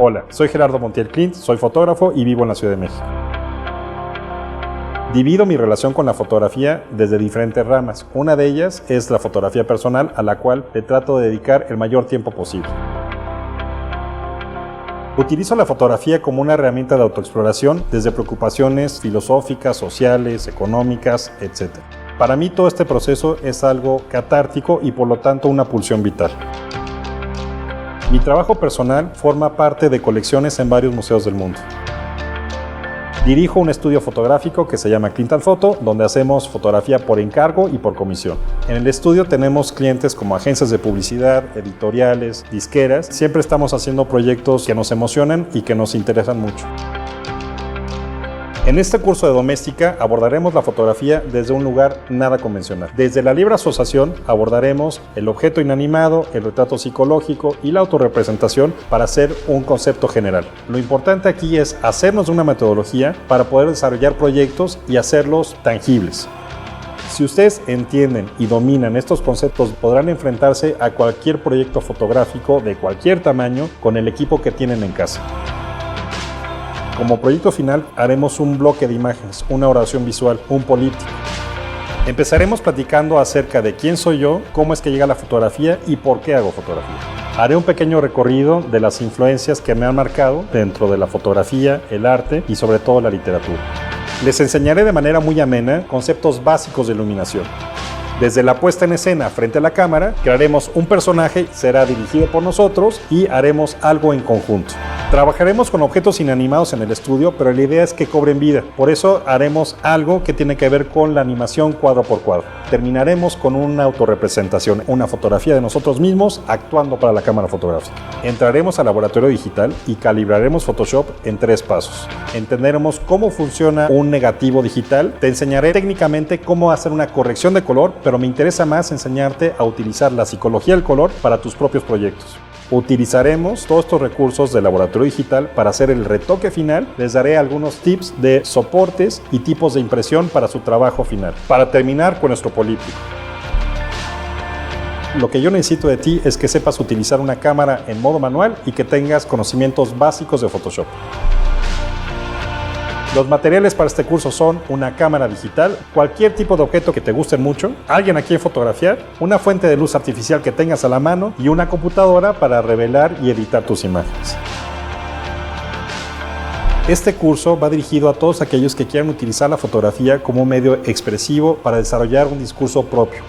Hola, soy Gerardo Montiel Clint, soy fotógrafo y vivo en la Ciudad de México. Divido mi relación con la fotografía desde diferentes ramas. Una de ellas es la fotografía personal, a la cual le trato de dedicar el mayor tiempo posible. Utilizo la fotografía como una herramienta de autoexploración desde preocupaciones filosóficas, sociales, económicas, etc. Para mí todo este proceso es algo catártico y por lo tanto una pulsión vital. Mi trabajo personal forma parte de colecciones en varios museos del mundo. Dirijo un estudio fotográfico que se llama Clint & Photo, donde hacemos fotografía por encargo y por comisión. En el estudio tenemos clientes como agencias de publicidad, editoriales, disqueras. Siempre estamos haciendo proyectos que nos emocionan y que nos interesan mucho. En este curso de doméstica abordaremos la fotografía desde un lugar nada convencional. Desde la libre asociación abordaremos el objeto inanimado, el retrato psicológico y la autorrepresentación para hacer un concepto general. Lo importante aquí es hacernos de una metodología para poder desarrollar proyectos y hacerlos tangibles. Si ustedes entienden y dominan estos conceptos, podrán enfrentarse a cualquier proyecto fotográfico de cualquier tamaño con el equipo que tienen en casa. Como proyecto final haremos un bloque de imágenes, una oración visual, un políptico. Empezaremos platicando acerca de quién soy yo, cómo es que llega la fotografía y por qué hago fotografía. Haré un pequeño recorrido de las influencias que me han marcado dentro de la fotografía, el arte y sobre todo la literatura. Les enseñaré de manera muy amena conceptos básicos de iluminación. Desde la puesta en escena frente a la cámara, crearemos un personaje, será dirigido por nosotros y haremos algo en conjunto. Trabajaremos con objetos inanimados en el estudio, pero la idea es que cobren vida. Por eso haremos algo que tiene que ver con la animación cuadro por cuadro. Terminaremos con una autorrepresentación, una fotografía de nosotros mismos actuando para la cámara fotográfica. Entraremos al laboratorio digital y calibraremos Photoshop en 3 pasos. Entenderemos cómo funciona un negativo digital. Te enseñaré técnicamente cómo hacer una corrección de color, pero me interesa más enseñarte a utilizar la psicología del color para tus propios proyectos. Utilizaremos todos estos recursos del laboratorio digital para hacer el retoque final. Les daré algunos tips de soportes y tipos de impresión para su trabajo final. Para terminar con nuestro políptico. Lo que yo necesito de ti es que sepas utilizar una cámara en modo manual y que tengas conocimientos básicos de Photoshop. Los materiales para este curso son una cámara digital, cualquier tipo de objeto que te guste mucho, alguien a quien fotografiar, una fuente de luz artificial que tengas a la mano y una computadora para revelar y editar tus imágenes. Este curso va dirigido a todos aquellos que quieran utilizar la fotografía como un medio expresivo para desarrollar un discurso propio.